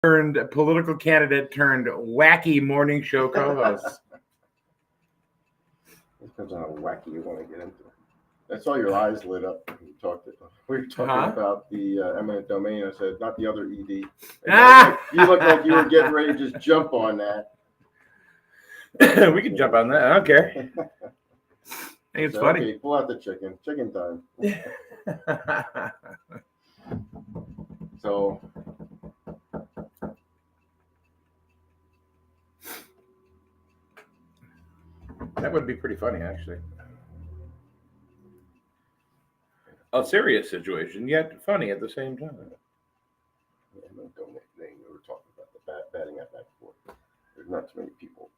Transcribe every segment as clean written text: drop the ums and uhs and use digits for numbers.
turned political candidate turned wacky morning show co-host. It depends on how wacky you want to get into. I saw your eyes lit up when you talked. We were talking about the eminent domain. I said, not the other ED. You look like you were getting ready to just jump on that. We can jump on that. I don't care. I think it's funny. Okay, pull out the chicken. Chicken time. So. That would be pretty funny, actually. A serious situation, yet funny at the same time. Yeah, no donate name. We were talking about the batting that back and forth. There's not too many people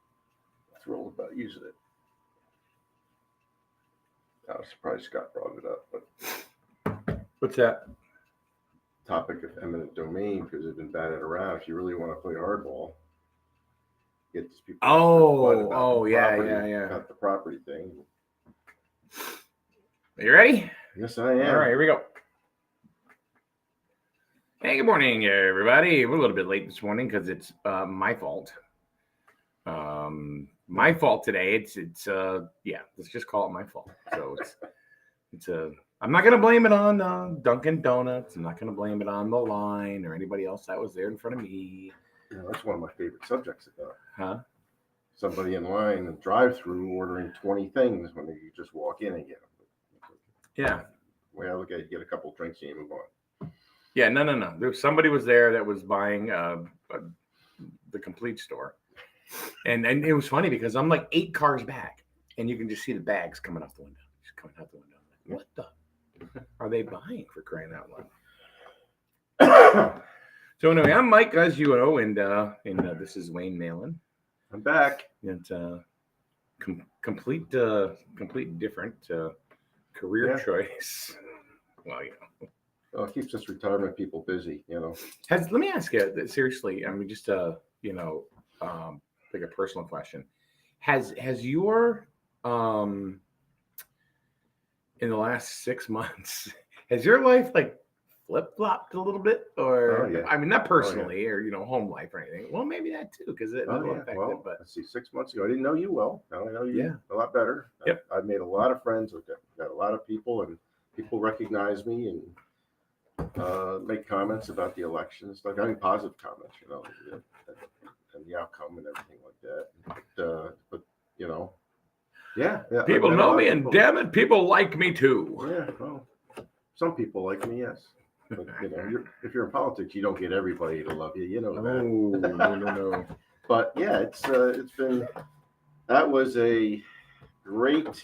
thrilled about using it. I was surprised Scott brought it up, but what's that? Topic of eminent domain, because they've been batted around. If you really want to play hardball, get these people. Yeah. Got the property thing. Are you ready? Yes, I am. All right, here we go. Hey, good morning, everybody. We're a little bit late this morning because it's my fault. My fault today. It's let's just call it my fault. So it's I'm not gonna blame it on Dunkin' Donuts. I'm not gonna blame it on the line or anybody else that was there in front of me. You know, that's one of my favorite subjects about. Huh? Somebody in line and drive-through ordering 20 things when you just walk in and get them. Yeah. The way I look at it, you get a couple of drinks and you move on. Yeah, no. Somebody was there that was buying the complete store. And it was funny because I'm like 8 cars back and you can just see the bags coming off the window. Just coming out the window. Like, what the are they buying, for crying out loud? So anyway, I'm Mike, as you know, and this is Wayne Malin. I'm back. It's complete different career choice. Well, you know. Well, it keeps us retirement people busy, you know. Let me ask you seriously. I mean, just like a personal question. Has your in the last 6 months, has your life like flip-flopped a little bit, or I mean, not personally or home life or anything. Well, maybe that too, because it will affect it. But let's see, 6 months ago, I didn't know you well. Now I know you a lot better. Yep. I've made a lot of friends. I've got a lot of people, and people recognize me and make comments about the elections, like I mean positive comments, and the outcome and everything like that. But people know me, and damn it, people like me too. Yeah, well, some people like me, yes. But, if you're in politics, you don't get everybody to love you. You know that. No. But yeah, it's been, that was a great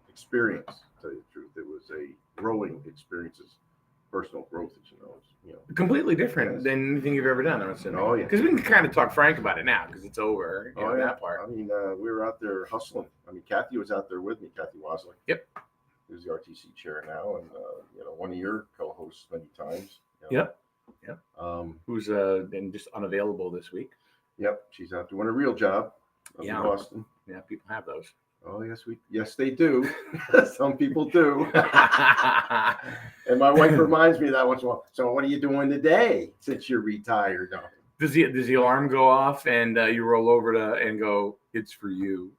experience. To tell you the truth, it was a growing experience, personal growth, completely different than anything you've ever done. I'm assuming. Oh yeah, because we can kind of talk frank about it now because it's over. That part. I mean, we were out there hustling. I mean, Kathy was out there with me. Kathy Wasley. Yep. Who's the RTC chair now, and one of your co-hosts many times. Yep. Who's been just unavailable this week. Yep, she's out doing a real job up in Boston. Yeah, people have those. Oh yes they do. Some people do. And my wife reminds me of that once in a while. So what are you doing today since you're retired? No. Does the alarm go off and you roll over and go, it's for you?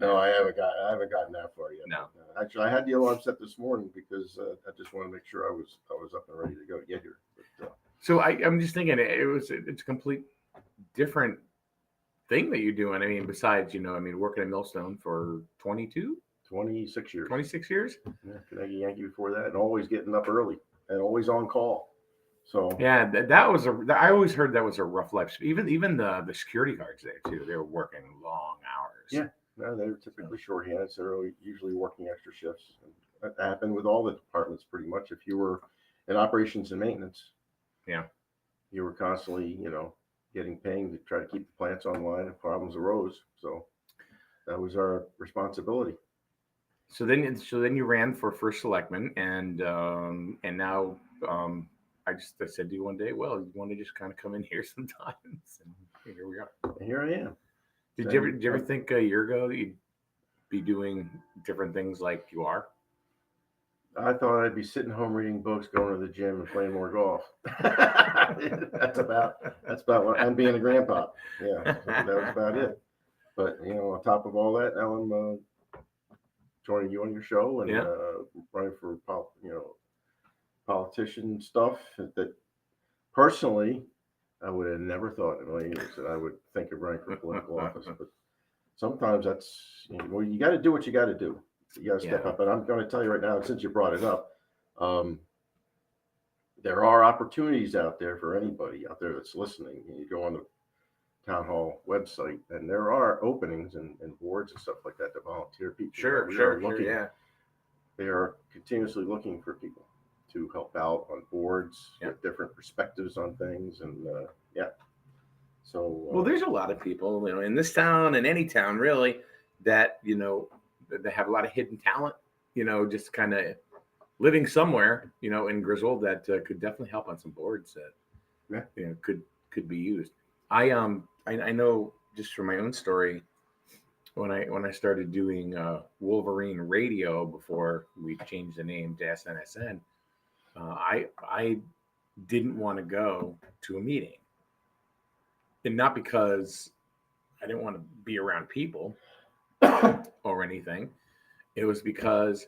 No, I haven't gotten that far yet. No. Actually, I had the alarm set this morning because I just want to make sure I was up and ready to go to get here. But, so I'm just thinking it's a complete different thing that you're doing. I mean, besides, working at Millstone for 26 years. 26 years? Yeah, Connecticut Yankee before that, and always getting up early and always on call. So yeah, that was I always heard that was a rough life. Even the security guards there too. They were working long hours. Yeah, no, they're typically shorthanded, so they're usually working extra shifts. And that happened with all the departments pretty much. If you were in operations and maintenance, you were constantly, getting paying to try to keep the plants online if problems arose. So that was our responsibility. So then you ran for first selectman, and now I said to you one day, well, you want to just kind of come in here sometimes, and here we are. And here I am. Did you ever think a year ago that you'd be doing different things like you are? I thought I'd be sitting home reading books, going to the gym, and playing more golf. that's about what I'm being a grandpa. Yeah, that was about it. But on top of all that, now I'm joining you on your show and running for politician stuff. That personally, I would have never thought in a million years that I would think of running for political office. But sometimes that's you got to do what you got to do. You got to step up. And I'm going to tell you right now, since you brought it up, there are opportunities out there for anybody out there that's listening. You go on the town hall website, and there are openings and boards and stuff like that to volunteer people. Sure. They are continuously looking for people to help out on boards with different perspectives on things, and So well, there's a lot of people, in this town and any town really, that that have a lot of hidden talent, just kind of living somewhere, in Griswold that could definitely help on some boards that could be used. I know just from my own story, when I started doing Wolverine Radio before we changed the name to SNSN, I didn't want to go to a meeting, and not because I didn't want to be around people or anything. It was because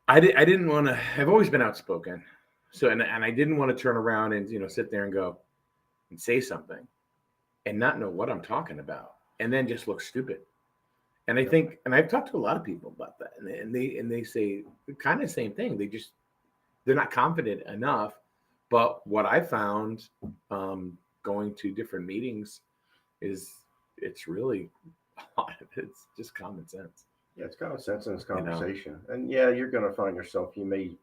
I didn't want to. I've always been outspoken, so and I didn't want to turn around and sit there and go and say something and not know what I'm talking about, and then just look stupid. And I think, and I've talked to a lot of people about that, and they say kind of the same thing. They're not confident enough. But what I found going to different meetings is it's really a lot of it's just common sense. Yeah, it's common sense and it's conversation. And you're going to find yourself, you may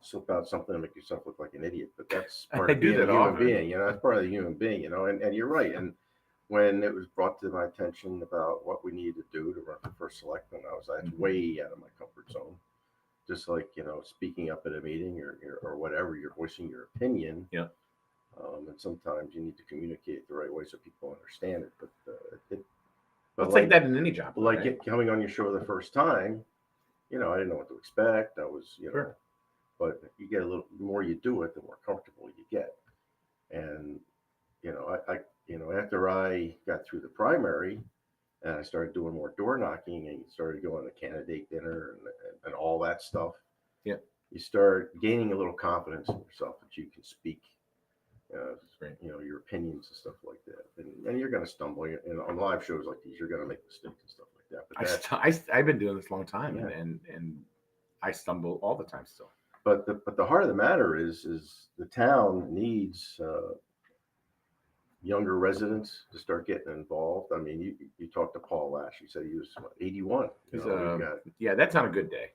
slip out something to make yourself look like an idiot, but that's part of being a human being. That's part of the human being. And you're right. And when it was brought to my attention about what we needed to do to run for first selectman, I was way out of my comfort zone. Just like speaking up at a meeting or whatever, you're voicing your opinion. Yeah. And sometimes you need to communicate the right way so people understand it. But it's like that in any job. Like coming on your show the first time, I didn't know what to expect. I was, sure. But you get a little the more you do it, the more comfortable you get. And I after I got through the primary, and I started doing more door knocking, and you started going to candidate dinner and all that stuff. Yeah, you start gaining a little confidence in yourself that you can speak, your opinions and stuff like that. And you're going to stumble. On live shows like these, you're going to make mistakes and stuff like that. But I've been doing this a long time, and I stumble all the time still. But the heart of the matter is the town needs younger residents to start getting involved. I mean, you talked to Paul Lash. He said he was 81. That's on a good day.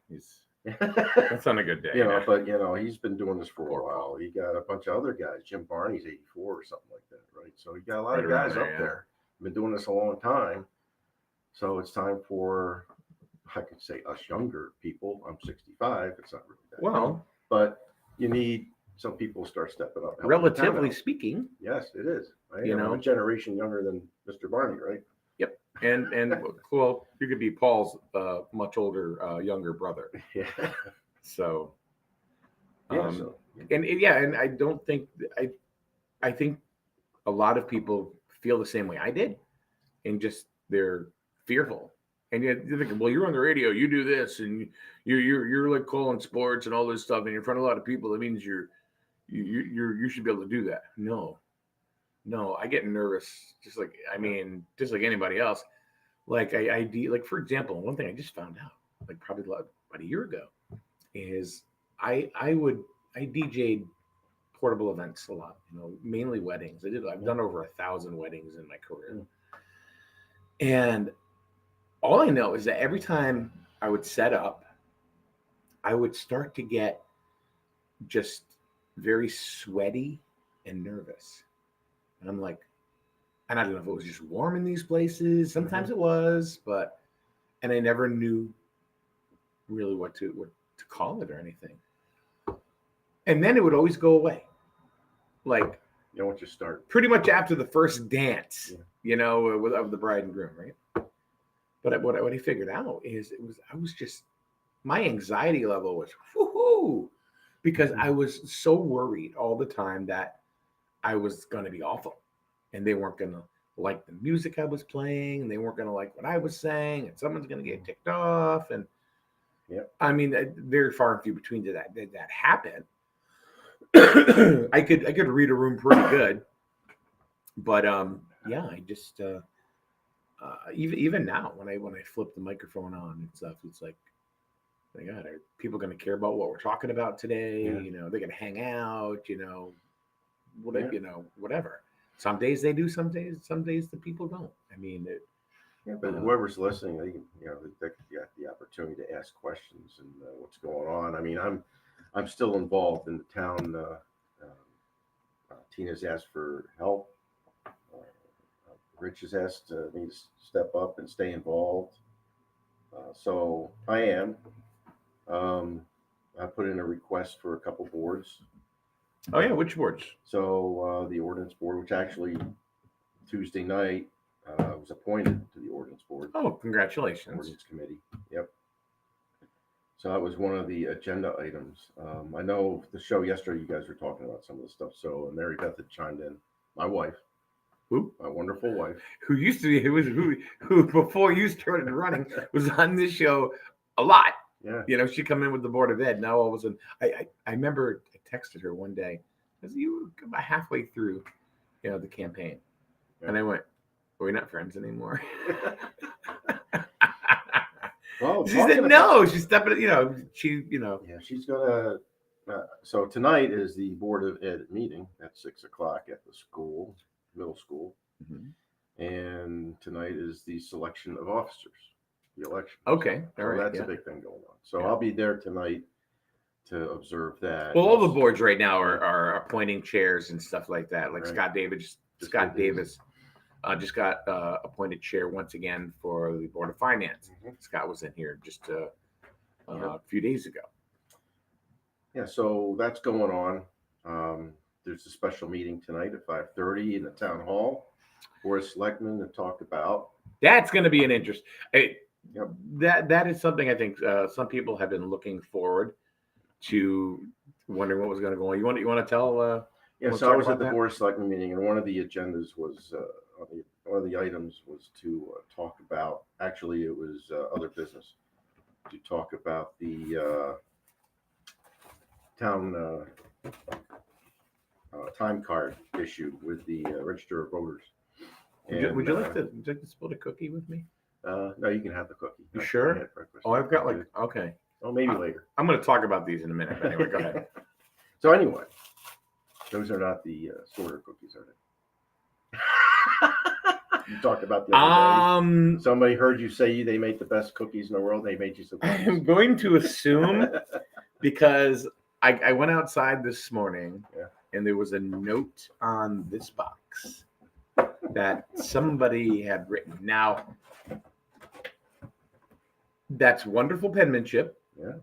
That's on a good day. But he's been doing this for a while. He got a bunch of other guys. Jim Barney's 84 or something like that, right? So he got a lot of guys up there. Been doing this a long time. So it's time for, I could say, us younger people. I'm 65. It's not really that young, but you need some people start stepping up. Relatively speaking. Yes, it is. Right? I'm a generation younger than Mr. Barney, right? Yep. And well, you could be Paul's much older, younger brother. Yeah. So. And I don't think I think a lot of people feel the same way I did, and just they're fearful. And you're thinking, well, you're on the radio, you do this, and you're like calling sports and all this stuff, and you're in front of a lot of people. That means you should be able to do that. No, I get nervous just like anybody else. Like like for example, one thing I just found out, like probably about a year ago, is I DJ'd portable events a lot, mainly weddings. I've done over 1,000 weddings in my career, and all I know is that every time I would set up, I would start to get just very sweaty and nervous. And I'm like, and I don't know if it was just warm in these places. Sometimes it was, and I never knew really what to call it or anything. And then it would always go away. Like, once you start. Pretty much after the first dance, of the bride and groom, right? But what I figured out is I was just my anxiety level was whoo, because I was so worried all the time that I was going to be awful and they weren't going to like the music I was playing and they weren't going to like what I was saying and someone's going to get ticked off. And I mean, very far and few between did that happen. I could read a room pretty good, but yeah, I just even now when I flip the microphone on and stuff, it's like, my God, are people going to care about what we're talking about today? You know, they're going to hang out. You know, whatever. Some days they do, some days the people don't. I mean, but whoever's listening, they get the opportunity to ask questions and what's going on. I mean, I'm still involved in the town. Tina's asked for help. Rich has asked me to step up and stay involved. So I am. I put in a request for a couple boards. Oh yeah, which boards? So the ordinance board, which actually Tuesday night was appointed to the ordinance board. Oh, congratulations! Ordinance committee. Yep. So that was one of the agenda items. I know the show yesterday, you guys were talking about some of the stuff. So Mary Beth had chimed in. My wife. Who? My wonderful wife. Who used to be, who before you started running was on this show a lot. Yeah. You know, she come in with the Board of Ed. Now all of a sudden, I remember I texted her one day because you were about halfway through, the campaign, and I went, "We're not friends anymore." Well, she said no. She's stepping. Yeah, she's gonna. So tonight is the Board of Ed meeting at 6:00 at the school, middle school, and tonight is the selection of officers. The election. Okay, all right. That's a big thing going on. So I'll be there tonight to observe that. Well, all the boards right now are appointing chairs and stuff like that. Like Scott Davis just got appointed chair once again for the Board of Finance. Scott was in here just a few days ago. Yeah, so that's going on. There's a special meeting tonight at 5:30 in the town hall for selectmen to talk about. That's going to be an interest. That is something I think some people have been looking forward to, wondering what was going to go on. You want to tell? So I was at the Board of Selectmen meeting, and one of the agendas was one of the items was to talk about. Actually, it was other business to talk about the town time card issue with the Register of Voters. Would you like to split a cookie with me? No, you can have the cookie. You sure? Oh, I've got okay. Oh, maybe later. I'm going to talk about these in a minute. But anyway, go ahead. So anyway, those are not the sorter cookies, are they? You talked about the other day. Somebody heard you say they make the best cookies in the world. They made you some cookies. I'm going to assume because I went outside this morning and there was a note on this box that somebody had written. Now, that's wonderful penmanship. Yeah.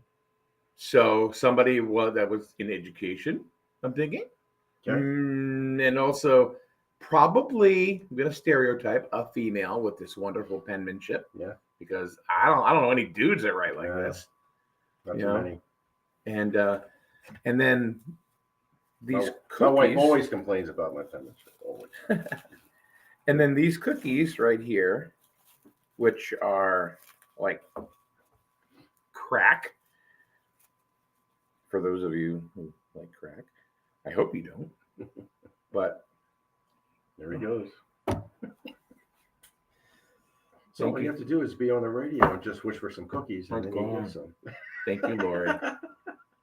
So somebody that was in education, I'm thinking. Okay. And also probably, I'm going to stereotype, a female with this wonderful penmanship. Yeah. Because I don't know any dudes that write like this. Not too many. And then these cookies. My wife always complains about my penmanship. Always. And then these cookies right here, which are like crack. For those of you who like crack, I hope you don't. But there he goes. So all you have to do is be on the radio and just wish for some cookies, and then you get some. Thank you, Lori.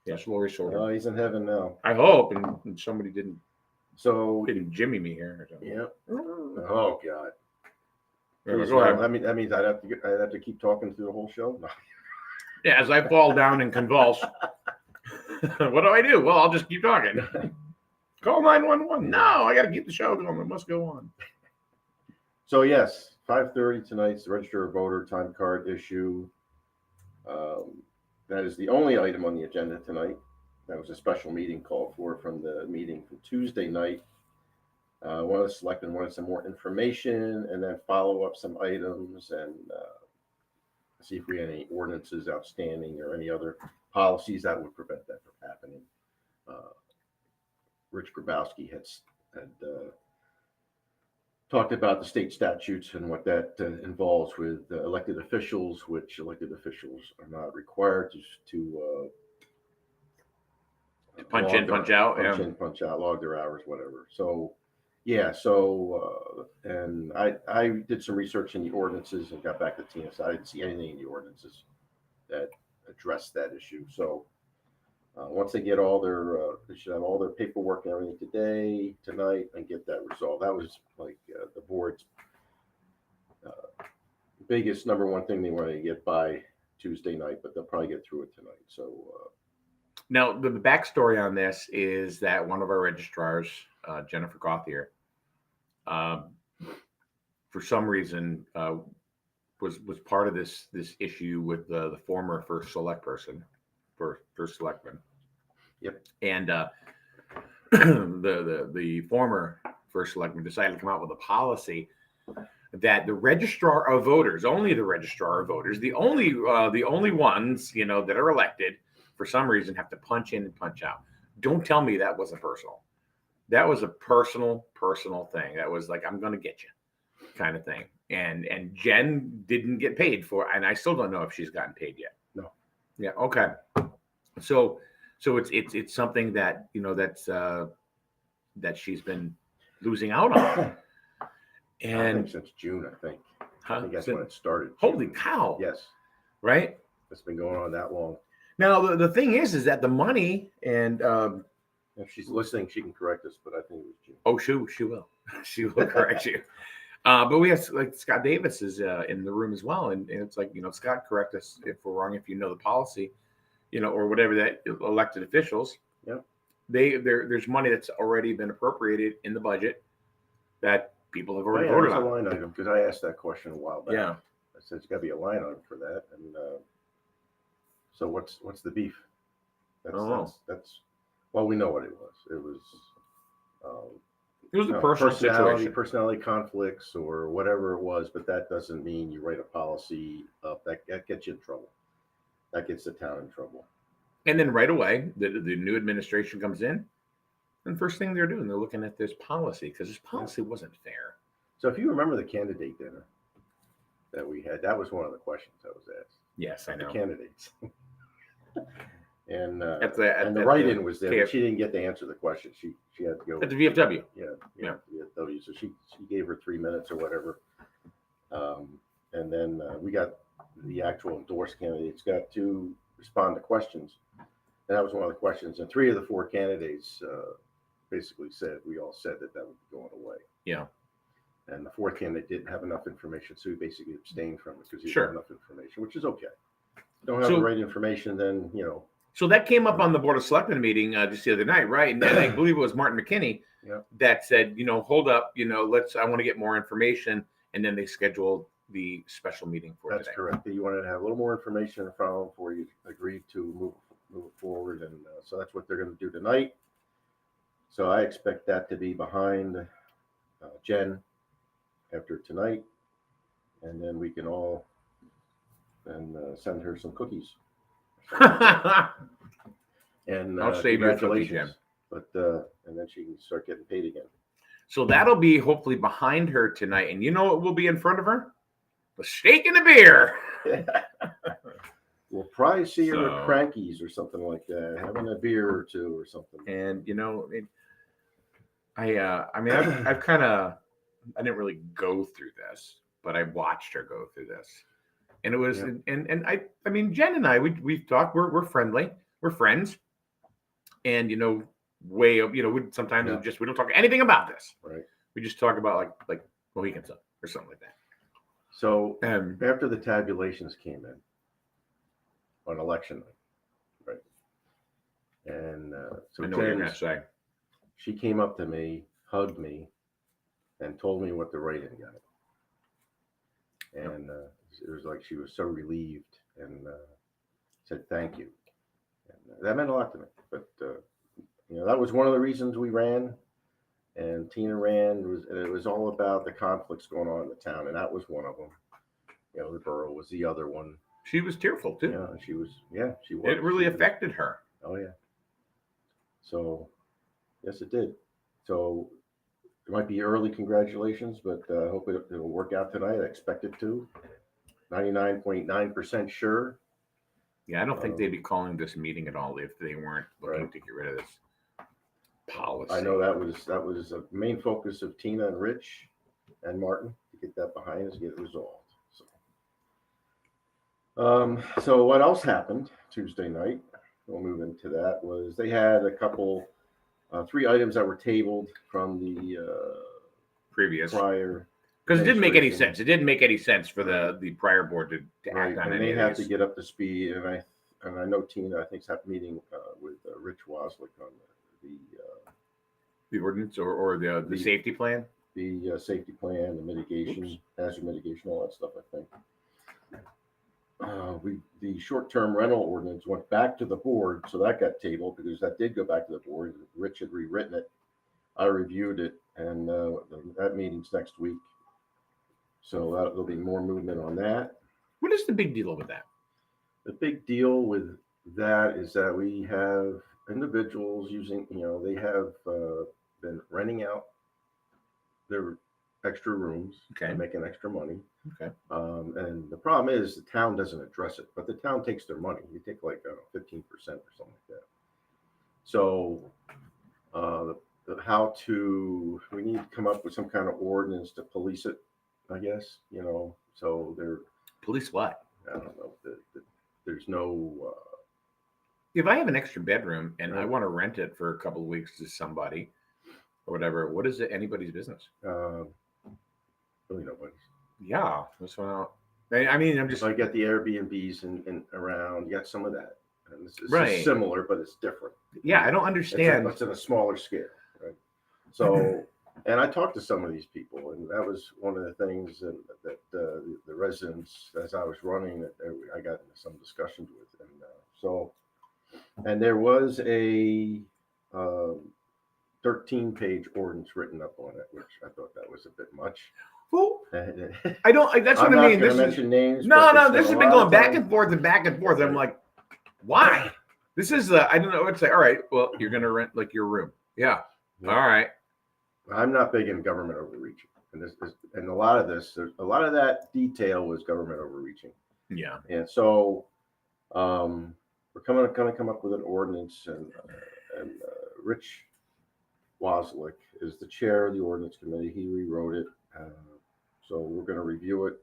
Yes, Lori Shorter. Oh, he's in heaven now. I hope, and somebody didn't Jimmy me here. Yep. Oh God. Go ahead. That means I'd have to keep talking through the whole show. No. Yeah, as I fall down and convulse. What do I do? Well, I'll just keep talking. Call 911. No, I got to keep the show going. It must go on. So yes, 5:30 tonight's the Register of Voter time card issue. That is the only item on the agenda tonight. That was a special meeting called for from the meeting from Tuesday night. One of the selectmen wanted some more information and then follow up some items, and see if we had any ordinances outstanding or any other policies that would prevent that from happening. Rich Grabowski had talked about the state statutes and what that involves with elected officials, which elected officials are not required to punch in, punch out, punch in, punch out, log their hours, whatever. So, yeah. So, and I did some research in the ordinances and got back to Tina. So I didn't see anything in the ordinances that addressed that issue. So, once they get all their, they should have all their paperwork and everything tonight, and get that resolved. That was like the board's biggest number one thing they want to get by Tuesday night, but they'll probably get through it tonight. So now the backstory on this is that one of our registrars, Jennifer Gauthier, for some reason was part of this issue with the former first selectman. Yep. And the former first selectman decided to come out with a policy that the registrar of voters, only the registrar of voters, the only ones, you know, that are elected, for some reason have to punch in and punch out. Don't tell me that wasn't personal. That was a personal thing. That was like, I'm going to get you kind of thing. And Jen didn't get paid for, and I still don't know if she's gotten paid yet. No. Yeah. Okay. So it's something that, you know, that's that she's been losing out on. And I think since June, I think that's when it started. Holy cow. Yes. Right. It's been going on that long. Now the thing is that the money, and if she's listening, she can correct us, but I think it was June. Oh, she will. She will correct you. But we have, like, Scott Davis is in the room as well, and it's like, you know, Scott, correct us if we're wrong, if you know the policy, you know, or whatever, that elected officials. Yeah. There's money that's already been appropriated in the budget that people have already voted on. There's a line item, because I asked that question a while back. Yeah. I said, it's got to be a line item for that. And so what's the beef? That's well, we know what it was. It was a personal situation, personality conflicts, or whatever it was. But that doesn't mean you write a policy up that gets you in trouble. That gets the town in trouble. And then right away, the new administration comes in, and first thing they're doing, they're looking at this policy, because this policy wasn't fair. So if you remember the candidate dinner that we had, that was one of the questions I was asked. Yes, I know. The candidates. And the write-in was there, but she didn't get to answer the question. She had to go at the VFW. Yeah. VFW. So she gave her 3 minutes or whatever. And then we got the actual endorsed candidates got to respond to questions, and that was one of the questions. And 3 of the 4 candidates basically we all said that would be going away. Yeah. And the 4th candidate didn't have enough information, so he basically abstained from it because he didn't have enough information, which is okay. Don't have the right information, then, you know. So that came up on the Board of Selectmen meeting just the other night, right? And then I believe it was Martin McKinney that said, you know, hold up, you know, I want to get more information. And then they scheduled the special meeting for That's today. correct. You wanted to have a little more information in front of them before you agreed to move forward. And so that's what they're going to do tonight. So I expect that to be behind Jen after tonight. And then we can all send her some cookies. And I'll save your cookies, Jim. But and then she can start getting paid again. So that'll be hopefully behind her tonight. And you know what will be in front of her? The steak and a beer. We'll probably see her at Cranky's or something like that, having a beer or 2 or something. And you know, I mean, I've kind of, I didn't really go through this, but I watched her go through this. And it was, and I mean, Jen and I, we've talked, we're friendly, we're friends. And, you know, sometimes we don't talk anything about this. Right. We just talk about like Mohican stuff or something like that. So after the tabulations came in on election night, right? And so I know what you're going to say. She came up to me, hugged me, and told me what the write-in got. And it was like she was so relieved and said thank you. And that meant a lot to me. But you know, that was one of the reasons we ran, and Tina ran. It was all about the conflicts going on in the town, and that was one of them. You know, the borough was the other one. She was tearful too. Yeah, she was. Yeah, she was. It really affected her. Oh yeah. So, yes, it did. So it might be early congratulations, but I hope it'll work out tonight. I expect it to. 99.9% sure. Yeah, I don't think they'd be calling this meeting at all if they weren't looking to get rid of this policy. I know that was a main focus of Tina and Rich and Martin to get that behind us, get it resolved. So what else happened Tuesday night? We'll move into that. Was they had a couple, 3 items that were tabled from the previous prior. Because it didn't make any sense. It didn't make any sense for the prior board to act on and any they of have these. to get up to speed. And I know Tina, I think, is having a meeting with Rich Waslick on the ordinance or the safety plan. The safety plan, the mitigation, hazard mitigation, all that stuff. I think. The short-term rental ordinance went back to the board, so that got tabled because that did go back to the board. Rich had rewritten it. I reviewed it, and that meeting's next week. So there'll be more movement on that. What is the big deal with that? The big deal with that is that we have individuals using, they have been renting out their extra rooms and making extra money. Okay. And the problem is the town doesn't address it, but the town takes their money. You take like 15% or something like that. So we need to come up with some kind of ordinance to police it, I guess, so they're. Police what? I don't know. There's no. If I have an extra bedroom and I want to rent it for a couple of weeks to somebody or whatever, what is it? Anybody's business? Really nobody's. Yeah, that's what I mean. I'm just. I got the Airbnbs and around. You got some of that. And it's similar, but it's different. Yeah, I don't understand. It's on a smaller scale, right? So, and I talked to some of these people, and that was one of the things that the residents, as I was running, I got into some discussions with, and there was a 13-page ordinance written up on it, which I thought that was a bit much. Well, I don't. That's what I mean. This mention names. No. This has been going back and forth and back and forth. I'm like, why? This is I don't know what to say. All right, well, you're gonna rent like your room. Yeah. All right. I'm not big in government overreaching, and a lot of that detail was government overreaching. Yeah. And so, we're going to come up with an ordinance, and Rich Waslick is the chair of the ordinance committee. He rewrote it, so we're going to review it.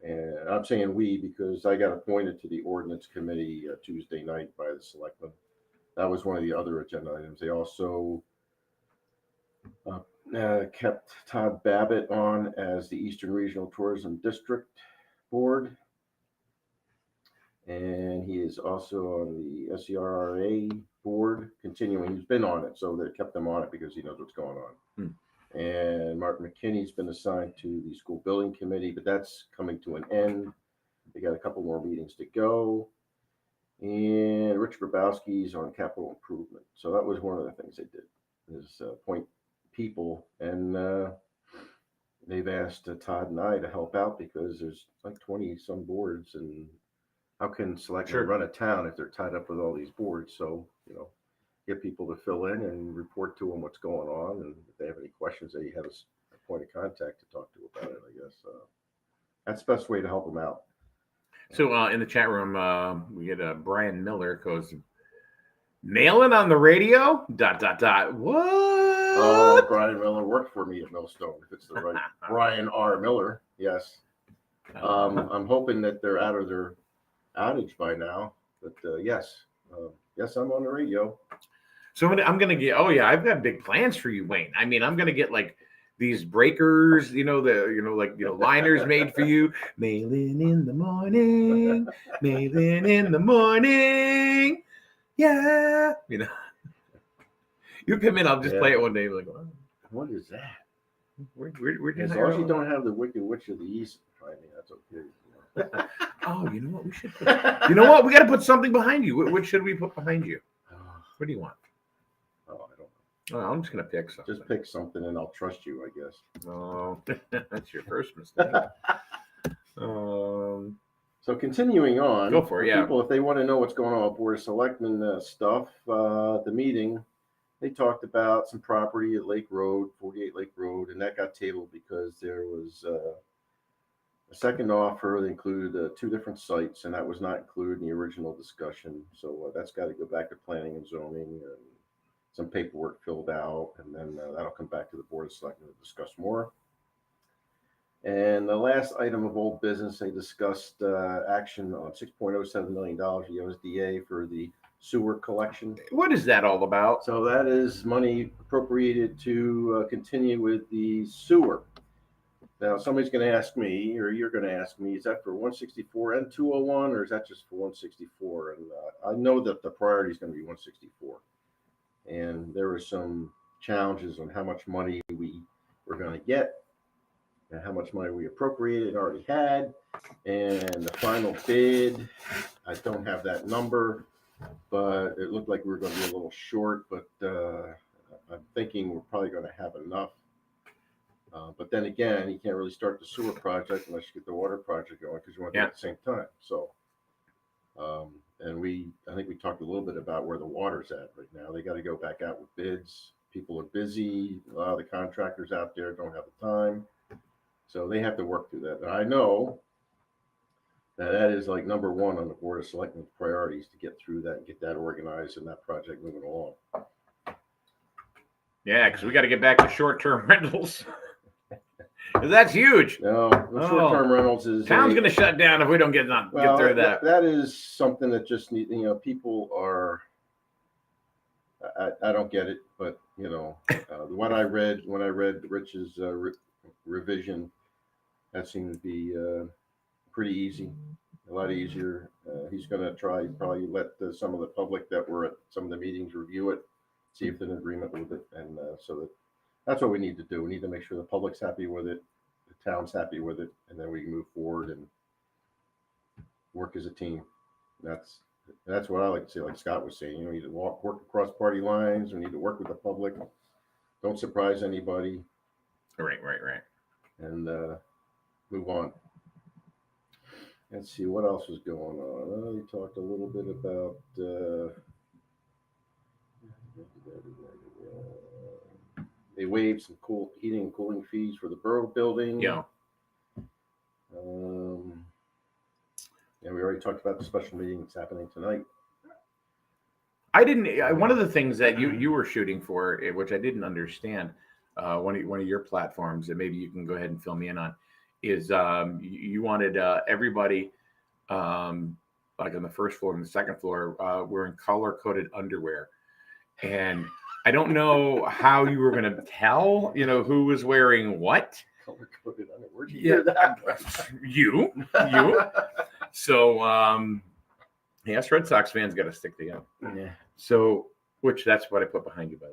And I'm saying we because I got appointed to the ordinance committee Tuesday night by the selectmen. That was one of the other agenda items. They also kept Todd Babbitt on as the Eastern Regional Tourism District Board. And he is also on the SERRA board, continuing. He's been on it, so they kept him on it because he knows what's going on. And Martin McKinney's been assigned to the school building committee, but that's coming to an end. They got a couple more meetings to go. And Rich Grabowski's on capital improvement. So that was one of the things they did, is appoint people. And they've asked Todd and I to help out because there's like 20 some boards, and how can selectmen run a town if they're tied up with all these boards? So, get people to fill in and report to them what's going on. And if they have any questions, they have a point of contact to talk to about it, I guess. That's the best way to help them out. So in the chat room, we get Brian Miller goes, Malin on the radio? ... What? Oh, Brian Miller worked for me at Millstone, if it's the right Brian R. Miller. Yes. I'm hoping that they're out of their outage by now, but yes, I'm on the radio. So I'm gonna get. Oh yeah, I've got big plans for you, Wayne. I mean, I'm gonna get like these breakers, liners made for you. Malin in the morning, Malin in the morning. Yeah, you come in. I'll just play it one day. Like, what is that? We're as long as you don't have the Wicked Witch of the East behind me, that's okay. Oh, you know what? We should. You know what? We got to put something behind you. What should we put behind you? What do you want? Oh, I don't know. Oh, I'm just gonna pick something. Just pick something, and I'll trust you, I guess. Oh, that's your first mistake. So continuing on, go for it. Yeah. People, if they want to know what's going on with Board of Selectmen stuff, the meeting, they talked about some property at Lake Road, 48 Lake Road, and that got tabled because there was a second offer that included 2 different sites, and that was not included in the original discussion. So that's got to go back to planning and zoning and some paperwork filled out, and then that'll come back to the Board of Selectmen to discuss more. And the last item of old business, they discussed action on $6.07 million USDA for the sewer collection. What is that all about? So that is money appropriated to continue with the sewer. Now, somebody's going to ask me, or you're going to ask me, is that for 164 and 201, or is that just for 164? And I know that the priority is going to be 164. And there were some challenges on how much money we were going to get and how much money we appropriated and already had. And the final bid, I don't have that number, but it looked like we were going to be a little short, but I'm thinking we're probably going to have enough. But then again, you can't really start the sewer project unless you get the water project going, because you want to do it at the same time. So, and I think we talked a little bit about where the water's at right now. They got to go back out with bids. People are busy. A lot of the contractors out there don't have the time. So they have to work through that. And I know that is like number 1 on the Board of Selectmen's priorities, to get through that and get that organized and that project moving along. Yeah, because we got to get back to short-term rentals. Because that's huge. No, short-term rentals is... Town's going to shut down if we don't get through that. That is something that just need, people are... I don't get it, but, when I read Rich's revision, that seemed to be pretty easy, a lot easier. He's going to probably let some of the public that were at some of the meetings review it, see if they're in agreement with it, and so that's what we need to do. We need to make sure the public's happy with it, the town's happy with it, and then we can move forward and work as a team. That's what I like to say. Like Scott was saying, we need to work across party lines. We need to work with the public. Don't surprise anybody. Right. And move on. Let's see what else was going on. We talked a little bit about they waived some heating and cooling fees for the borough building. Yeah. And we already talked about the special meeting that's happening tonight. One of the things that you were shooting for, which I didn't understand, one of your platforms that maybe you can go ahead and fill me in on, is you wanted everybody, like on the first floor and the second floor, wearing color-coded underwear. And I don't know how you were going to tell, who was wearing what. Color-coded underwear. Where'd you hear that? You. So, yes, Red Sox fans got to stick together. Yeah. So, that's what I put behind you, by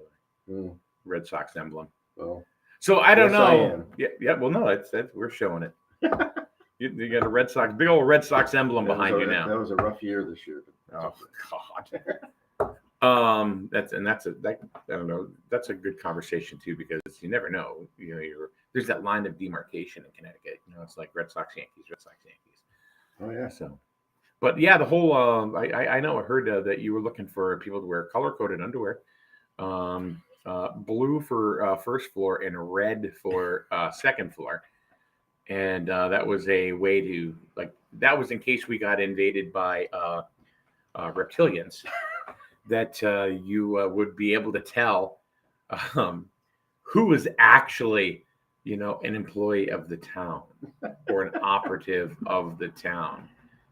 the way. Red Sox emblem. Oh. So I don't know. I am. Yeah. Well, no, it's we're showing it. You got a big old Red Sox emblem behind you now. That was a rough year this year. Oh God. That's I don't know. That's a good conversation too, because you never know. There's that line of demarcation in Connecticut. It's like Red Sox, Yankees, Red Sox, Yankees. Oh yeah. So, but yeah, the whole I know I heard that you were looking for people to wear color-coded underwear. Blue for first floor and red for second floor. And that was a way to, that was in case we got invaded by reptilians, that you would be able to tell who was actually, an employee of the town or an operative of the town.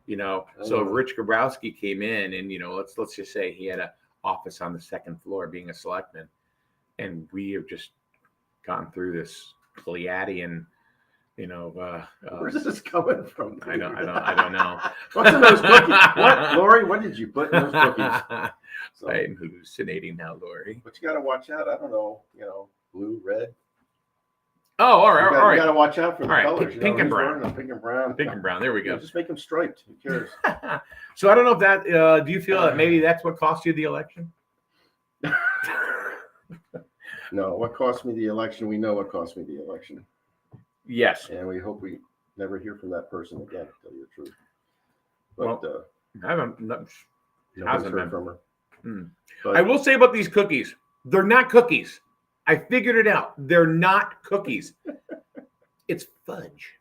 So if Rich Grabowski came in and, let's just say he had an office on the second floor being a selectman, and we have just gone through this Pleiadian, where's this coming from? I don't know. What's in those cookies? What, Lori? What did you put in those cookies? So, I'm hallucinating now, Lori. But you got to watch out. I don't know. Blue, red. Oh, all right. You got to watch out for the colors. Pink and brown. Pink and brown. Pink and brown. There we go. Just make them striped. Who cares? So I don't know if that. Do you feel that maybe that's what cost you the election? No, what cost me the election? We know what cost me the election. Yes. And we hope we never hear from that person again, to tell you the truth. But I haven't. Nobody's heard from her. But I will say about these cookies, they're not cookies. I figured it out. They're not cookies. It's fudge.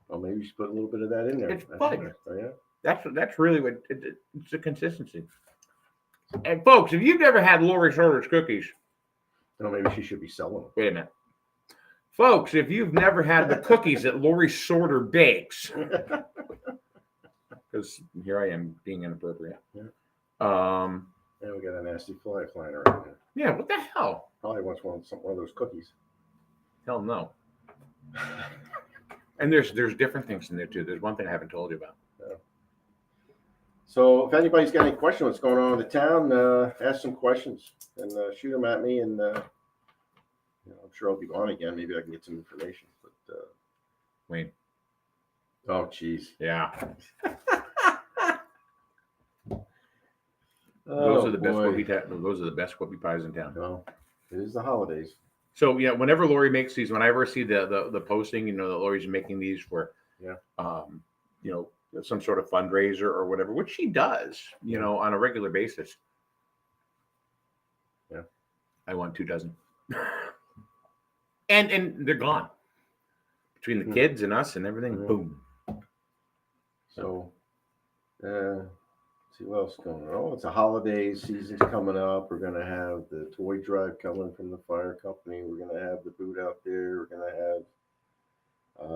Well, maybe you should put a little bit of that in there. It's fudge. Oh, yeah. That's really what it's the consistency. And folks, if you've never had Lori Shorter's cookies, no, maybe she should be selling them. Wait a minute. Folks, if you've never had the cookies that Lori Shorter bakes, because here I am being inappropriate. Yeah. And we got a nasty fly flying around here. Yeah, what the hell? Probably wants one of those cookies. Hell no. And there's different things in there too. There's one thing I haven't told you about. Yeah. So if anybody's got any questions, what's going on in the town, ask some questions and shoot them at me, and I'm sure I'll be on again. Maybe I can get some information. But Wayne. Oh, geez. Yeah. Those are the best those are the best whoopie pies in town. Well, it is the holidays. So yeah, whenever Lori makes these, whenever I see the posting, that Lori's making these for some sort of fundraiser or whatever, which she does, on a regular basis. Yeah. I want 2 dozen. and they're gone. Between the kids and us and everything, boom. So see what else is going on. Oh, it's a holiday season's coming up. We're gonna have the toy drive coming from the fire company. We're gonna have the boot out there. We're gonna have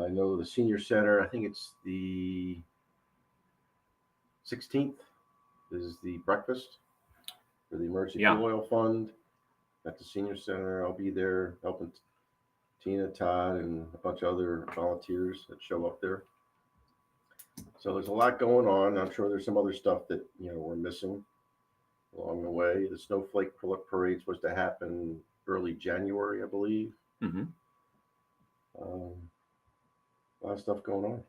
I know the senior center, I think it's the 16th is the breakfast for the emergency fuel oil fund at the senior center. I'll be there helping Tina, Todd, and a bunch of other volunteers that show up there. So there's a lot going on. I'm sure there's some other stuff that we're missing along the way. The Snowflake Parade is supposed to happen early January, I believe. Mm-hmm. A lot of stuff going on.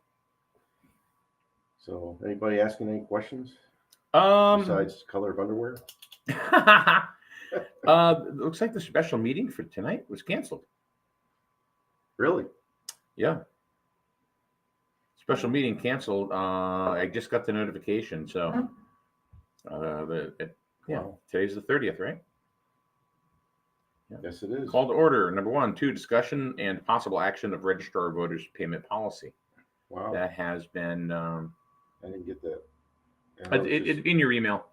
So anybody asking any questions? Besides color of underwear? Looks like the special meeting for tonight was canceled. Really? Yeah. Special meeting canceled. I just got the notification. So, today's the 30th, right? Yeah. Yes, it is. Call to order. Number 1, 2, discussion and possible action of registrar voters payment policy. Wow. That has been. I didn't get that. It in your email.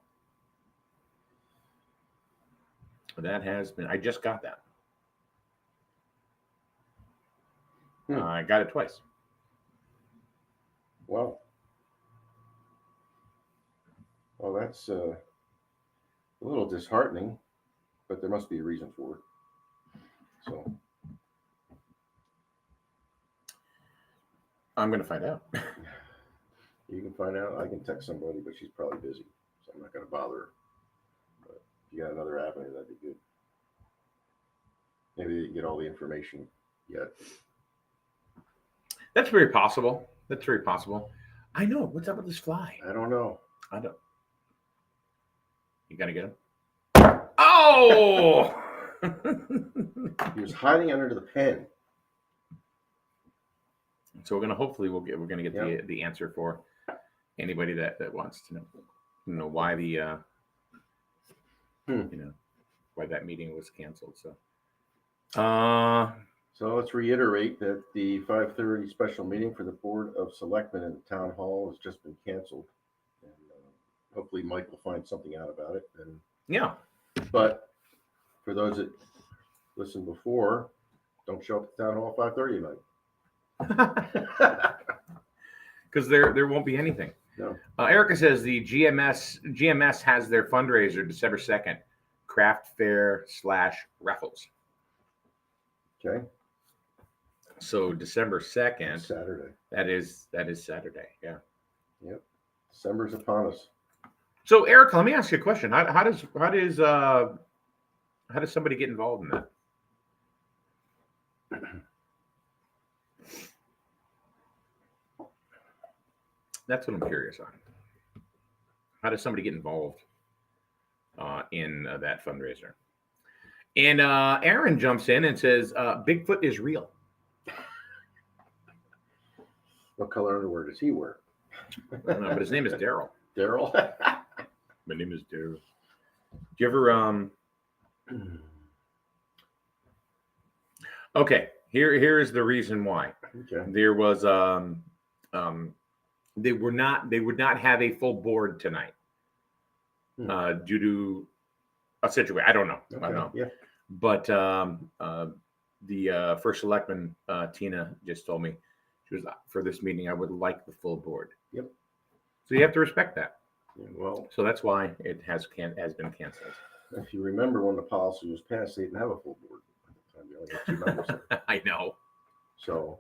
That has been. I just got that. I got it twice. Wow. Well, that's a little disheartening, but there must be a reason for it. So I'm going to find out. You can find out. I can text somebody, but she's probably busy, so I'm not going to bother her. But if you got another avenue, that'd be good. Maybe you can get all the information yet. That's very possible. That's very possible. I know. What's up with this fly? I don't know. I don't. You gotta get him. Oh! He was hiding under the pen. So we're gonna get the answer for anybody that wants to know why the why that meeting was canceled. So let's reiterate that the 5:30 special meeting for the Board of Selectmen in the Town Hall has just been canceled. And hopefully Mike will find something out about it. But for those that listened before, don't show up at the Town Hall at 5:30 tonight. Because there won't be anything. No. Erica says the GMS has their fundraiser December 2nd, craft fair / raffles. Okay. So December 2nd. Saturday. That is Saturday. Yeah. Yep. December's upon us. So Erica, let me ask you a question. How does somebody get involved in that? That's what I'm curious on. How does somebody get involved in that fundraiser? And Aaron jumps in and says, Bigfoot is real. What color underwear does he wear? I don't know, but his name is Daryl. Daryl? My name is Daryl. Do you ever Okay, here is the reason why. Okay. There was they would not have a full board tonight due to a situation. I don't know. Okay. I don't know. Yeah. But the first selectman, Tina, just told me she was for this meeting. I would like the full board. Yep. So you have to respect that. Yeah, well, so that's why it has been canceled. If you remember when the policy was passed, they didn't have a full board. They only had 2 members. I know. So,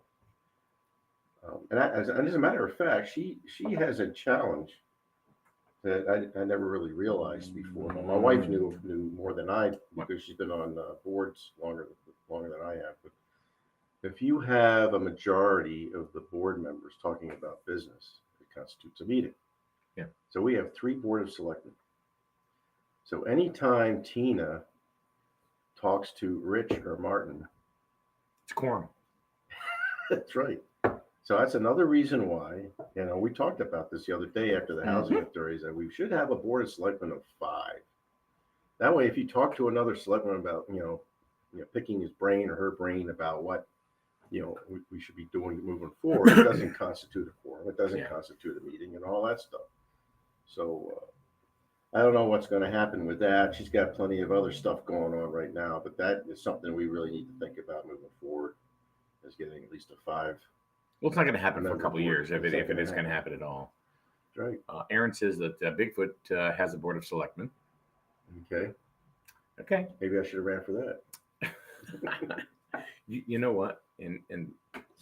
and as a matter of fact, she has a challenge that I never really realized before. My wife knew more than I, because she's been on boards longer than I have. But if you have a majority of the board members talking about business, it constitutes a meeting. Yeah. So we have 3 board of selectmen. So anytime Tina talks to Rich or Martin, it's quorum. That's right. So that's another reason why, we talked about this the other day after the housing authorities, that we should have a board of selectmen of 5. That way, if you talk to another selectman about, picking his brain or her brain about what, we should be doing moving forward, it doesn't constitute a quorum. It doesn't constitute a meeting and all that stuff. So I don't know what's going to happen with that. She's got plenty of other stuff going on right now, but that is something we really need to think about moving forward, is getting at least a 5. Well, it's not going to happen for a couple of years if it is going to happen at all. That's right. Aaron says that Bigfoot has a board of selectmen. Okay. Okay. Maybe I should have ran for that. You know what? And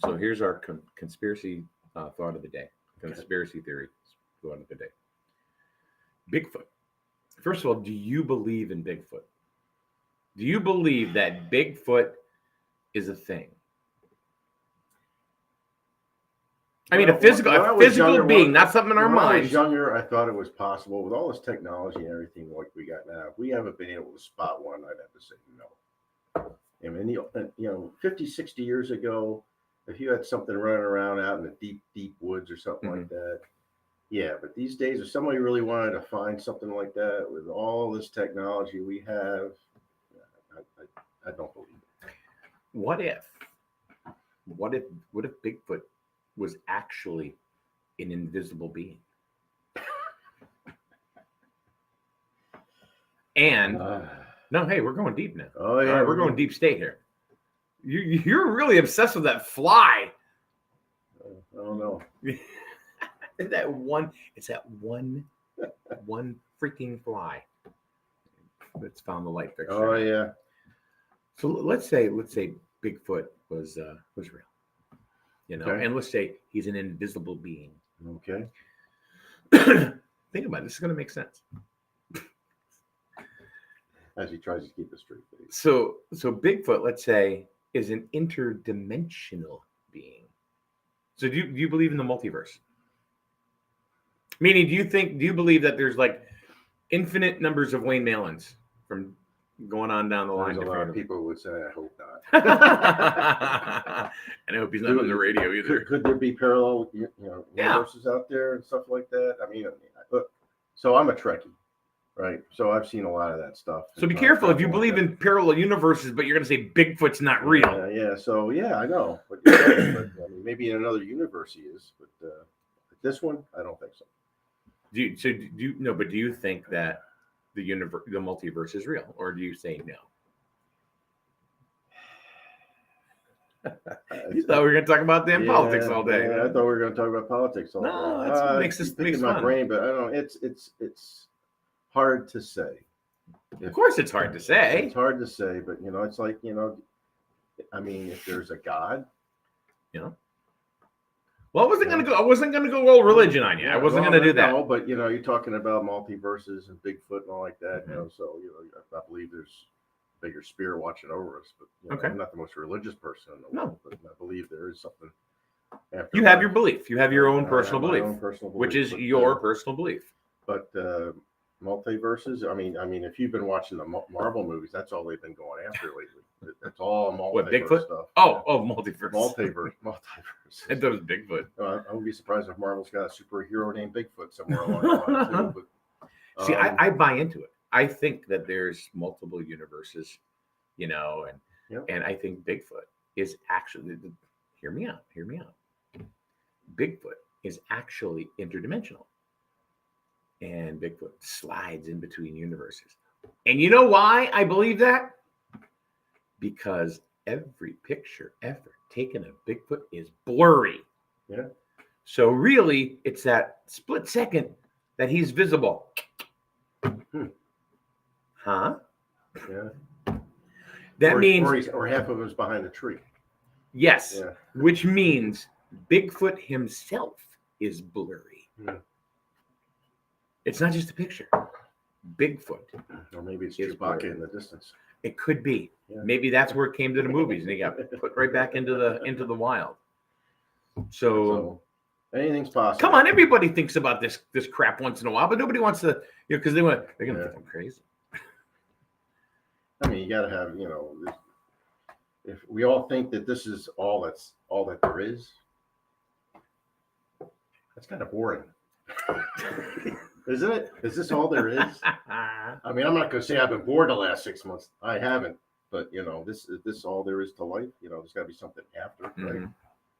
so here's our conspiracy thought of the day. Conspiracy theory thought of the day. Bigfoot. First of all, do you believe in Bigfoot? Do you believe that Bigfoot is a thing? I mean, a physical being, not something in our minds. When I was younger, I thought it was possible. With all this technology and everything like we got now, if we haven't been able to spot one, I'd have to say no. I mean, 50, 60 years ago, if you had something running around out in the deep, deep woods or something like that, yeah. But these days, if somebody really wanted to find something like that with all this technology we have, I don't believe it. What if Bigfoot was actually an invisible being? And no, hey, we're going deep now. Oh yeah, we're going deep state here. You're really obsessed with that fly. I don't know. It's that one freaking fly that's found the light fixture. Oh yeah. So let's say Bigfoot was real. Okay. And let's say he's an invisible being. Okay. Think about it. This is going to make sense. As he tries to keep a straight face. So Bigfoot, let's say, is an interdimensional being. So do you believe in the multiverse? Meaning, do you believe that there's like infinite numbers of Wayne Malins from going on down the line? There's a lot of people would say, I hope not. And I hope he's not on the radio either. Could there be parallel, universes out there and stuff like that? I mean, look, so I'm a Trekkie, right? So I've seen a lot of that stuff. So be careful if you believe in parallel universes, but you're going to say Bigfoot's not real. Yeah. So I know, but I mean, maybe in another universe he is, but this one, I don't think so. Do you think that the multiverse is real, or do you say no? You thought we were going to talk about damn politics all day. Yeah, I thought we were going to talk about politics all day. No, that's what makes this makes my fun. brain, but I don't know. It's hard to say. Of course, it's hard to say. It's hard to say, but it's like I mean, if there's a God, Well, I wasn't gonna go all religion on you. I wasn't gonna do that. No, but you're talking about multiverses and Bigfoot and all like that. So I believe there's a bigger spirit watching over us. But I'm not the most religious person in the world, but I believe there is something. You have your belief. You have your own personal belief, which is your personal belief. But multiverses. I mean, if you've been watching the Marvel movies, that's all they've been going after lately. It's all multiverse What, Bigfoot stuff. Multiverse. Multiverse. And those Bigfoot. I wouldn't be surprised if Marvel's got a superhero named Bigfoot somewhere along the line too. But see, I buy into it. I think that there's multiple universes, and I think Bigfoot is actually. Hear me out. Bigfoot is actually interdimensional, and Bigfoot slides in between universes. And you know why I believe that? Because every picture ever taken of Bigfoot is blurry. Yeah. So really, it's that split second that he's visible. Huh? Yeah. That means... Or half of him's behind a tree. Yes. Yeah. Which means Bigfoot himself is blurry. It's not just a picture. Bigfoot. Or maybe it's Chewbacca in the distance. It could be. Yeah. Maybe that's where it came to the movies, and he got put right back into the wild. So anything's possible. Come on, everybody thinks about this crap once in a while, but nobody wants to, because they're gonna think I'm crazy. I mean, you got to have, if we all think that this is all that there is, that's kind of boring. Isn't it? Is this all there is? I mean, I'm not going to say I've been bored the last 6 months. I haven't. But, this is all there is to life. There's got to be something after, right? Mm-hmm.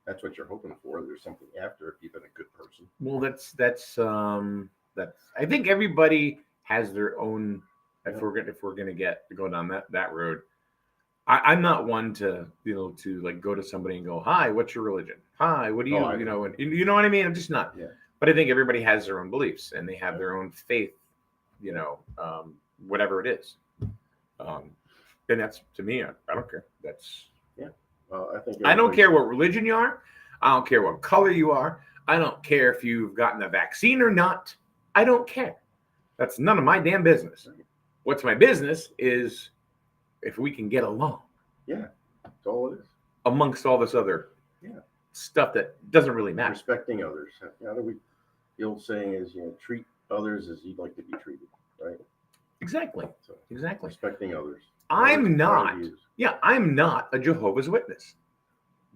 That's what you're hoping for. There's something after if you've been a good person. Well, that's I think everybody has their own, if we're going to go down that road. I'm not one to like go to somebody and go, "Hi, what's your religion? Hi, what do you and you know what I mean?" I'm just not. Yeah. But I think everybody has their own beliefs and they have their own faith, whatever it is. And that's, to me, I don't care. That's Well, I don't care what religion you are. I don't care what color you are. I don't care if you've gotten a vaccine or not. I don't care. That's none of my damn business. What's my business is if we can get along. Yeah, that's all it is. Amongst all this other stuff that doesn't really matter. Respecting others. The old saying is, treat others as you'd like to be treated, right? Exactly. Exactly. Respecting others. I'm not a Jehovah's Witness.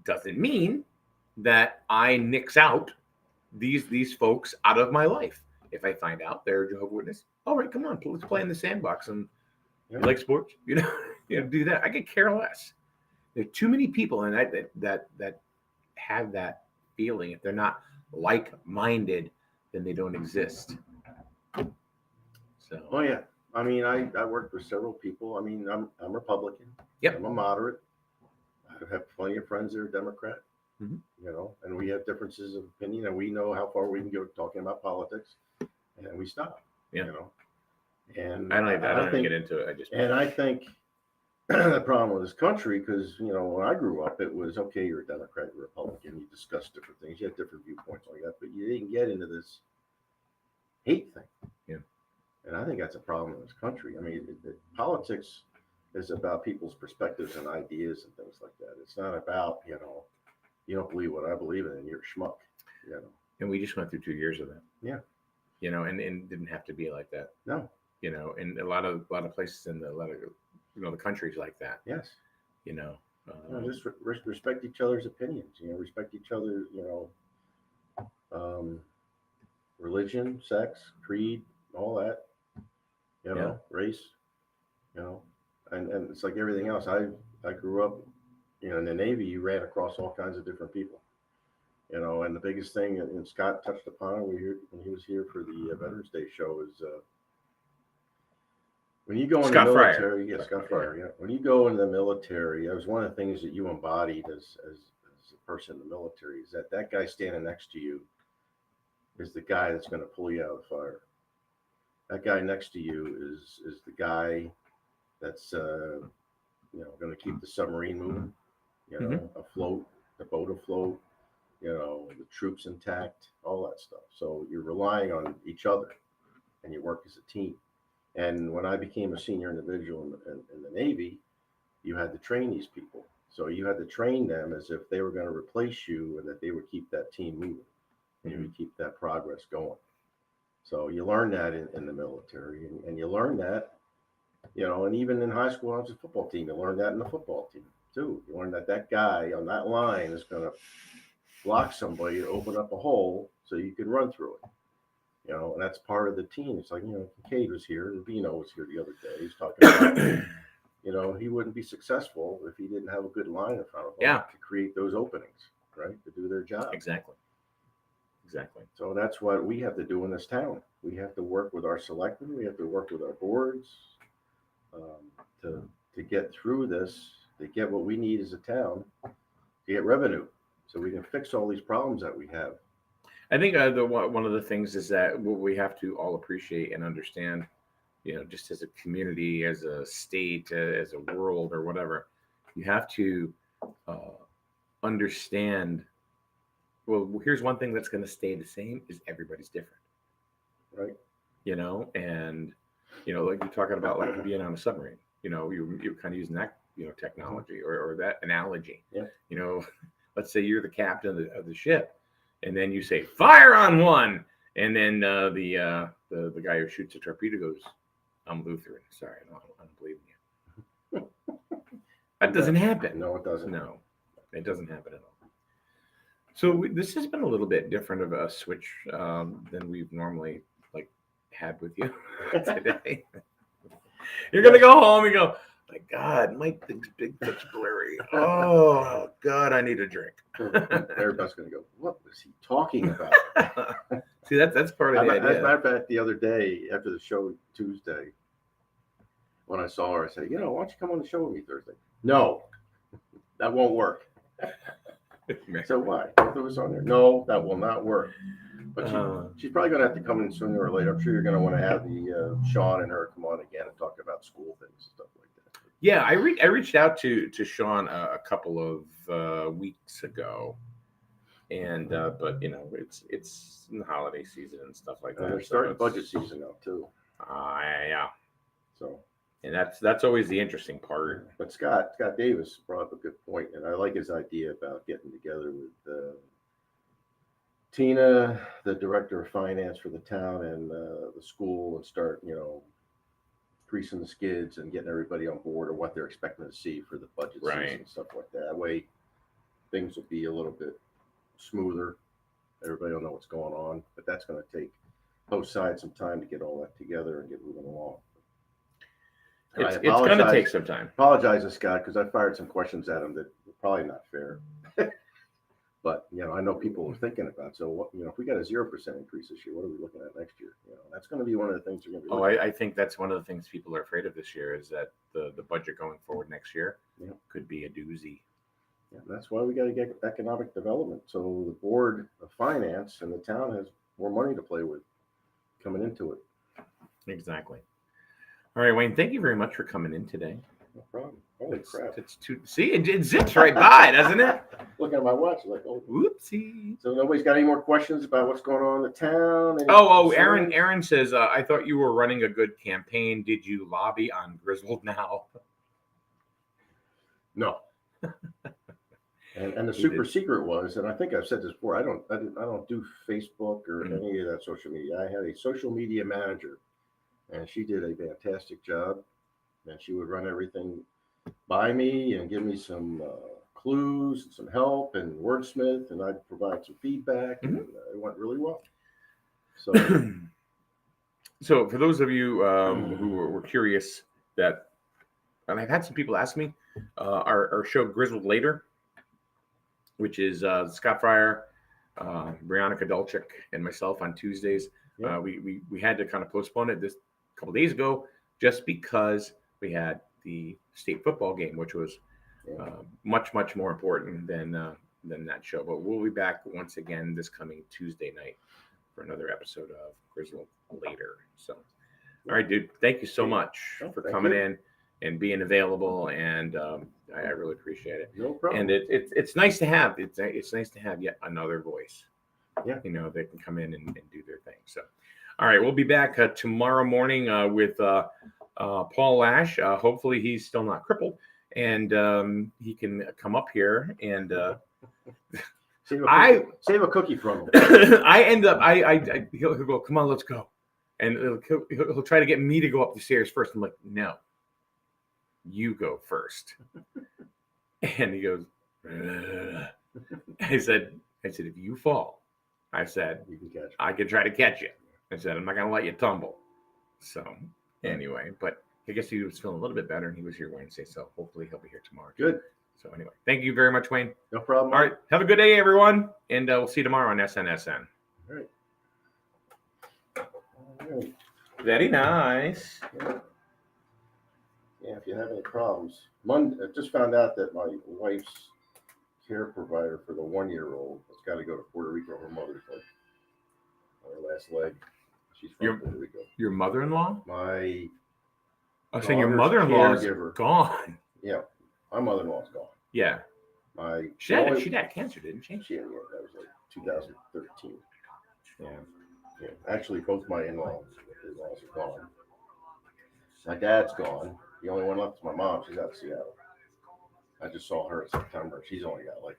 Doesn't mean that I nix out these folks out of my life. If I find out they're a Jehovah's Witness, all right, come on, let's play in the sandbox and you like sports, do that. I could care less. There are too many people in that have that feeling. If they're not like-minded, then they don't exist. So. Oh yeah. I mean, I worked with several people. I mean, I'm Republican. Yep. I'm a moderate. I have plenty of friends that are Democrat. Mm-hmm. And we have differences of opinion, and we know how far we can go talking about politics, and we stop. Yeah. And I don't even get into it. I think the problem with this country, because when I grew up, it was okay. You're a Democrat, you're a Republican. You discuss different things. You had different viewpoints like that, but you didn't get into this hate thing. Yeah. And I think that's a problem in this country. I mean, politics is about people's perspectives and ideas and things like that. It's not about, you don't believe what I believe in and you're a schmuck, And we just went through 2 years of that. Yeah. And it didn't have to be like that. No. And a lot of places in the countries like that. Yes. Just respect each other's opinions, respect each other's, religion, sex, creed, all that. Race, and it's like everything else. I grew up, in the Navy. You ran across all kinds of different people, and the biggest thing, and Scott touched upon it when he was here for the Veterans Day show, is when you go in the military. Scott Fryer. Yeah, when you go into the military, that was one of the things that you embodied as a person in the military. Is that guy standing next to you is the guy that's going to pull you out of the fire. That guy next to you is the guy that's going to keep the submarine moving, afloat, the boat afloat, the troops intact, all that stuff. So you're relying on each other, and you work as a team. And when I became a senior individual in the Navy, you had to train these people. So you had to train them as if they were going to replace you, and that they would keep that team moving, and you would keep that progress going. So you learn that in the military, and you learn that, and even in high school, I was a football team. You learn that in the football team. too. You learn that guy on that line is going to block somebody to open up a hole so you can run through it. And that's part of the team. It's like, Kincaid was here, Vino was here the other day. He's talking about, he wouldn't be successful if he didn't have a good line in front of him to create those openings, right? To do their job. Exactly. So that's what we have to do in this town. We have to work with our selectmen. We have to work with our boards to get through this, to get what we need as a town, to get revenue, so we can fix all these problems that we have. I think one of the things is that what we have to all appreciate and understand, just as a community, as a state, as a world, or whatever, you have to understand. Well, here's one thing that's going to stay the same: is everybody's different, right? And like you're talking about, like being on a submarine. You're kind of using that technology or that analogy. Yeah. Let's say you're the captain of the ship. And then you say, fire on one. And then the guy who shoots a torpedo goes, I'm Lutheran. Sorry, I don't believe in you. That doesn't happen. No, it doesn't. No, it doesn't happen at all. So this has been a little bit different of a switch than we've normally had with you today. You're going to go home and go, my God, my big thick's blurry. Oh, God, I need a drink. Everybody's going to go, what was he talking about? See, that's part of the idea. As a matter of fact, the other day, after the show Tuesday, when I saw her, I said, why don't you come on the show with me Thursday? No, that won't work. So why? Both of us on there? No, that will not work. But she's probably going to have to come in sooner or later. I'm sure you're going to want to have the Sean and her come on again and talk about school things and stuff like that. Yeah, I reached out to Sean a couple of weeks ago, and but it's in the holiday season and stuff like that. They're starting budget season now too. Yeah. So. And that's always the interesting part. But Scott Davis brought up a good point, and I like his idea about getting together with Tina, the director of finance for the town, and the school, and start greasing the skids and getting everybody on board or what they're expecting to see for the budget season and stuff like that. That way, things will be a little bit smoother. Everybody will know what's going on, but that's going to take both sides some time to get all that together and get moving along. It's going to take some time. Apologize to Scott because I fired some questions at him that were probably not fair. But I know people are thinking about. So what, if we got a 0% increase this year, what are we looking at next year? That's going to be one of the things we're going to be. I think that's one of the things people are afraid of this year is that the budget going forward next year could be a doozy. Yeah, that's why we got to get economic development. So the board of finance and the town has more money to play with coming into it. Exactly. All right, Wayne, thank you very much for coming in today. No problem. Holy crap. See, it zips right by, doesn't it? Looking at my watch, like, oh. Whoopsie. So nobody's got any more questions about what's going on in the town? Aaron says, I thought you were running a good campaign. Did you lobby on Griswold now? No. And the super secret was, and I think I've said this before, I don't do Facebook or any of that social media. I had a social media manager, and she did a fantastic job. And she would run everything by me and give me some clues and some help and wordsmith, and I'd provide some feedback, and it went really well. So, so for those of you who were curious, and I've had some people ask me, our show Griswold Later, which is Scott Fryer, Brianna Kadalchik, and myself on Tuesdays. Yeah. We had to kind of postpone it this couple days ago just because we had the state football game, which was much more important than that show. But we'll be back once again this coming Tuesday night for another episode of Griswold Later. So, all right, dude, thank you so much for coming in and being available, and I really appreciate it. No problem. And it's nice to have it's nice to have yet another voice. Yeah, they can come in and do their thing. So, all right, we'll be back tomorrow morning with Paul Lash. Hopefully, he's still not crippled, and he can come up here and. Save a cookie from him. I end up. He'll go. Come on, let's go, and he'll try to get me to go up the stairs first. I'm like, no. You go first. And he goes, "Ugh." I said, if you fall, I said, You can catch me. I could try to catch you. I said, I'm not going to let you tumble. So anyway, but I guess he was feeling a little bit better and he was here Wednesday. So hopefully he'll be here tomorrow. Good. So anyway, thank you very much, Wayne. No problem. All right. Have a good day, everyone. And we'll see you tomorrow on SNSN. All right. All right. Very nice. Yeah, if you have any problems. Monday, I just found out that my wife's care provider for the 1-year-old has got to go to Puerto Rico for Mother's Day. On her last leg. She's from Puerto Rico. Your mother-in-law? My I was saying your mother-in-law is gone. Yeah, my mother-in-law's gone. Yeah. She had cancer, didn't she? She had, yeah, that was like 2013. Yeah. Actually, both my in-laws are gone. My dad's gone. The only one left is my mom. She's out in Seattle. I just saw her in September. She's only got like